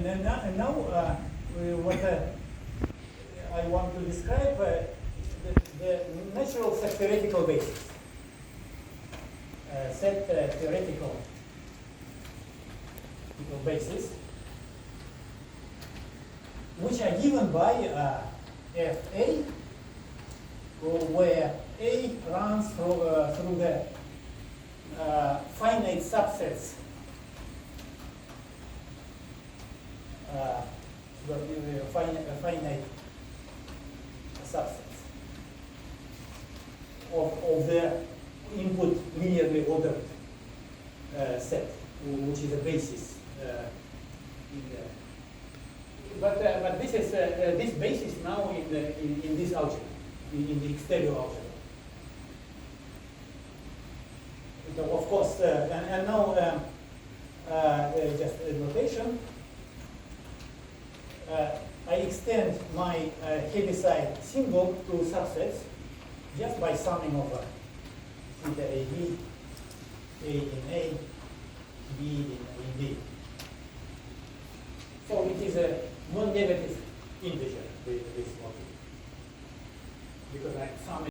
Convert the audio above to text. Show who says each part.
Speaker 1: now what I want to describe the natural set theoretical basis. Set theoretical basis, which are given by Fa, where A runs through the finite subsets finite subsets of the input linearly ordered set, which is a basis in the. But this is this basis now in this algebra, in the exterior algebra. So of course, and now just a notation. I extend my Heaviside symbol to subsets just by summing over theta AB, A in A, B in AB. So it is a non-negative integer, this logic, because I sum it.